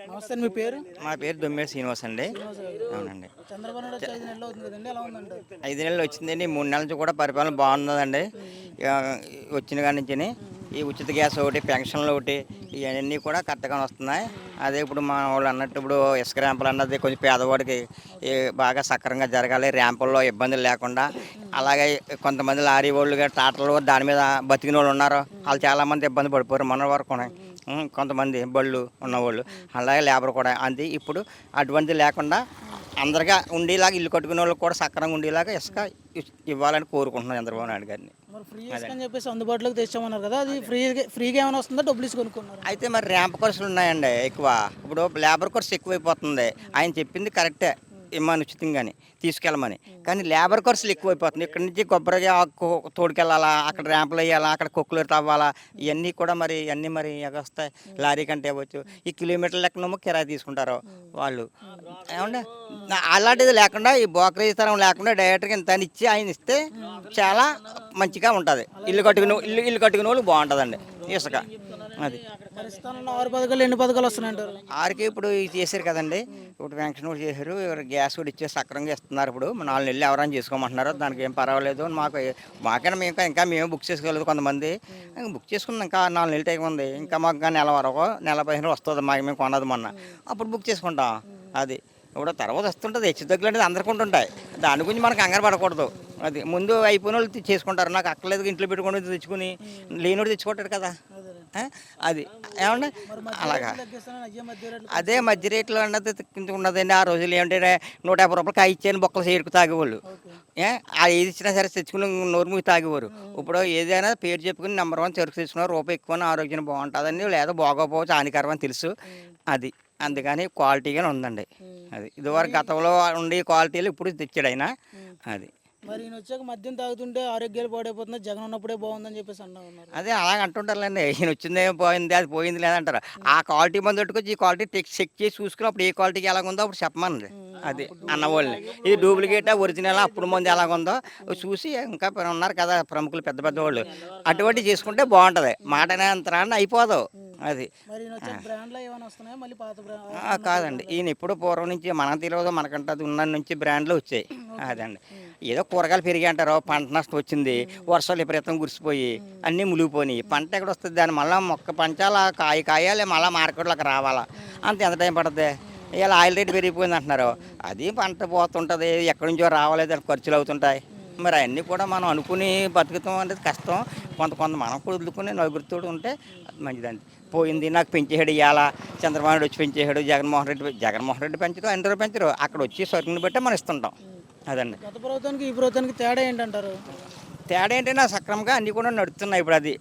నమస్తే అండి. మీ పేరు? మా పేరు దొమ్మేటి శ్రీనివాస్ అండి. శ్రీనివాస్ గారు. అవునండి. చంద్రబాబు నాయుడు వచ్చి 5 నెలలు అవుతుంది కదండీ! ఎలా ఉందంటారు? 5 నెలలు వచ్చిందండి. 3 నెలల నుంచి కూడా పరిపాలన బాగున్నదండి. ఇక వచ్చిన కాడి నుంచి ఈ ఉచిత గ్యాస్ ఒకటి, పెన్షన్లు ఒకటి, ఇవన్నీ కూడా కరెక్ట్గానే వస్తున్నాయి. అదే ఇప్పుడు మా వాళ్ళు అన్నట్టు ఇప్పుడు ఇసుక ర్యాంపులు అన్నది కొంచెం పేదవాడికి బాగా సక్రమంగా జరగాలి. ర్యాంపుల్లో ఇబ్బందులు లేకుండా. అలాగే కొంతమంది లారీ వాళ్ళు ట్రాక్టర్లు దాని మీద బతికిన వాళ్ళు ఉన్నారు. వాళ్ళు చాలామంది ఇబ్బంది పడిపోయారు మొన్న వరకు. కొంతమంది బళ్ళు ఉన్నవాళ్ళు, అలాగే లేబర్ కూడా అంతే. ఇప్పుడు అటువంటిది లేకుండా అందరిగా ఉండేలాగా, ఇల్లు కట్టుకునే వాళ్ళకి కూడా సక్రమంగా ఉండేలాగా ఇసుక ఇవ్వాలని కోరుకుంటున్నాను చంద్రబాబు నాయుడు గారిని. మరి ఫ్రీ ఇసుక అని చెప్పేసి అందుబాటులోకి తెచ్చామన్నారు కదా! అది ఫ్రీగా ఏమైనా వస్తుందా? డబ్బులు ఇచ్చి కొనుక్కున్నారా? అయితే మరి ర్యాంప్ ఖర్చులు ఉన్నాయండి ఎక్కువ. ఇప్పుడు లేబర్ ఖర్చు ఎక్కువైపోతుంది. ఆయన చెప్పింది కరెక్టే, ఇమ్మని ఉచితంగాని తీసుకెళ్ళమని. కానీ లేబర్ ఖర్చులు ఎక్కువైపోతుంది. ఇక్కడ నుంచి కొబ్బరిగా తోడుకెళ్ళాలా, అక్కడ ర్యాంపులు వేయాలా, అక్కడ కొక్కులు తవ్వాలా, ఇవన్నీ కూడా మరి అన్నీ మరి ఎగొస్తాయి. లారీ కంటే ఇవ్వచ్చు. ఈ కిలోమీటర్ల లెక్కనేమో కిరాయి తీసుకుంటారు వాళ్ళు. ఏమంటే అలాంటిది లేకుండా, ఈ బ్రోకరేజ్ తరం లేకుండా డైరెక్ట్గా ఇంత అని ఇచ్చి ఆయన ఇస్తే చాలా మంచిగా ఉంటుంది. ఇల్లు కట్టుకునే వాళ్ళు బాగుంటుందండి ఇసుక. అది మరి ఇస్తానన్న 6 పథకాలు ఎన్ని పథకాలు వస్తున్నాయంటారు? ఆరికి ఇప్పుడు ఇది చేశారు కదండి. ఇప్పుడు పెన్షన్ కూడా చేశారు, గ్యాస్ కూడా ఇచ్చే సక్రంగా ఇస్తున్నారు. ఇప్పుడు 4 నెలలు ఎవరైనా చేసుకోమంటున్నారు. దానికి ఏం పర్వాలేదు. మాకైనా ఇంకా మేము బుక్ చేసుకోలేదు. కొంతమంది బుక్ చేసుకున్నాం, ఇంకా 4 నెలలు టైం ఉంది. ఇంకా మాకు ఇంకా నెల వరకు, నెల 15 వస్తుంది. మాకు మేము కొన్నది మొన్న, అప్పుడు బుక్ చేసుకుంటాం. అది ఇప్పుడు తర్వాత వస్తుంటుంది. హెచ్చు తగ్గులు అనేది అందరికీ ఉంటుంటాయి. దాని గురించి మనకు కంగారు పడకూడదు. అది ముందు అయిపోయిన వాళ్ళు చేసుకుంటారు. నాకు అక్కర్లేదు ఇంట్లో పెట్టుకుని తెచ్చుకుని లేనివాడు తెచ్చుకుంటాడు కదా. అది ఏమంటే అలాగా అదే మధ్య రేట్లు అన్నది ఉన్నదండి. ఆ రోజులు ఏమంటే 150 రూపాయలు కాయ ఇచ్చేయని బొక్కలు చేరుకు తాగేవాళ్ళు. అది ఏది ఇచ్చినా సరే తెచ్చుకుని నోరు మూసి తాగేవారు. ఇప్పుడు ఏదైనా పేరు చెప్పుకుని నెంబర్ 1 చెరుకు తెచ్చుకున్నారు. రూపాయి ఎక్కువ ఆరోగ్యం బాగుంటుందండి, లేదా బాగోపోవచ్చు, హానికరం అని తెలుసు. అది అందుకని క్వాలిటీగానే ఉందండి. అది ఇదివరకు గతంలో ఉండే క్వాలిటీలు ఇప్పుడు తెచ్చాడు ఆయన. అది మరి ఈయన వచ్చాక మద్యం తాగుతుంటే ఆరోగ్యాలు పాడైపోతుంది, జగన్ ఉన్నప్పుడే బాగుందని చెప్పేసి ఉన్నారు. అదే అలాగ అంటుంటారులేండి. ఈయన వచ్చిందే పోయింది, అది పోయింది లేదంటారు. ఆ క్వాలిటీ మంది పెట్టుకొచ్చి ఈ క్వాలిటీ చెక్ చేసి చూసుకుని అప్పుడు ఏ క్వాలిటీకి ఎలాగుందో అప్పుడు చెప్పమనండి. అది అన్నవాళ్ళని. ఇది డూప్లికేటా ఒరిజినల్ అప్పుడు మంది ఎలాగుందో చూసి, ఇంకా ఉన్నారు కదా ప్రముఖులు పెద్ద పెద్ద వాళ్ళు, అటువంటి చేసుకుంటే బాగుంటుంది. మాట అంతరాన్ని అయిపోదు. అది కాదండి. ఈయన ఎప్పుడు పూర్వం నుంచి మనకు తెలియదు, మనకంటే అది ఉన్న నుంచి బ్రాండ్లు వచ్చాయి. అదండి. ఏదో కూరగాయలు పెరిగి అంటారు, పంట నష్టం వచ్చింది, వర్షాలు విపరీతం కురిసిపోయి అన్నీ మునిగిపోయినాయి. పంట ఎక్కడ వస్తుంది? దాన్ని మళ్ళీ మొక్క పంచాలా, కాయాలి, మళ్ళీ మార్కెట్లోకి రావాలా, అంత ఎంత టైం పడుతుంది? ఇలా ఆయిల్ రేట్ పెరిగిపోయింది అంటున్నారు. అది పంట పోతుంటుంది, ఎక్కడి నుంచో రావాలి, దానికి ఖర్చులు అవుతుంటాయి. మరి అవన్నీ కూడా మనం అనుకుని బతుకుతాం అనేది కష్టం. కొంత మనం కూడా వదులుకుని నలుగురితో ఉంటే మంచిదండి. పోయింది నాకు పెంచేసాడు, ఇవాళ చంద్రబాబు నాయుడు వచ్చి పెంచేసాడు, జగన్మోహన్ రెడ్డి పెంచడం, ఎన్ని రోజులు పెంచరు. అక్కడ వచ్చి సరుకుని బట్టే మనం ఇస్తుంటాం. అదండి. గత ప్రభుత్వానికి ఈ ప్రభుత్వానికి తేడా ఏంటంటారు? తేడా ఏంటంటే సక్రమంగా అన్నీ కూడా నడుస్తున్నాయి ఇప్పుడు. అది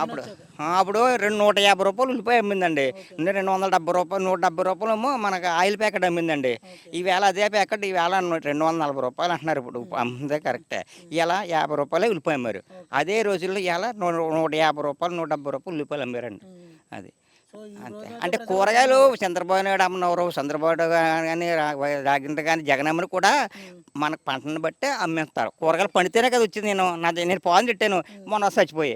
అప్పుడు 150 రూపాయలు ఉల్లిపాయ అమ్మిందండి. 270 రూపాయలు, 170 రూపాయలు ఏమో మనకు ఆయిల్ ప్యాకెట్ అమ్మిందండి. ఈవేళ అదే ప్యాకెట్ ఈవేళ 240 రూపాయలు అంటున్నారు. ఇప్పుడు అమ్మిందే కరెక్టే. ఇలా 50 రూపాయలే ఉల్లిపాయ అమ్మారు. అదే రోజుల్లో ఇలా 150 రూపాయలు, 170 రూపాయలు ఉల్లిపాయలు అమ్మారండి. అది అంతే. అంటే కూరగాయలు చంద్రబాబు నాయుడు అమ్మనవరు, చంద్రబాబు కానీ రాగింద్ర కానీ జగన్ అమ్మని కూడా మనకు పంటను బట్టే అమ్మేస్తారు. కూరగాయలు పండితేనే కదా వచ్చింది. నేను పాలు తిట్టాను మొన్న చచ్చిపోయి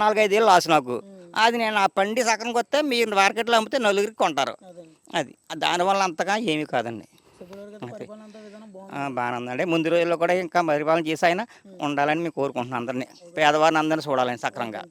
4-5 ఏళ్ళు లాస్ నాకు. అది నేను ఆ పండి సగంకి వస్తే మీరు మార్కెట్లో అమ్మితే నలుగురికి కొంటారు. అది దానివల్ల అంతగా ఏమీ కాదండి. బాగానే ఉందండి. ముందు రోజుల్లో కూడా ఇంకా పరిపాలన చేసి ఆయన ఉండాలని మేము కోరుకుంటున్నాం. అందరినీ, పేదవారిని అందరినీ చూడాలని సక్రంగా.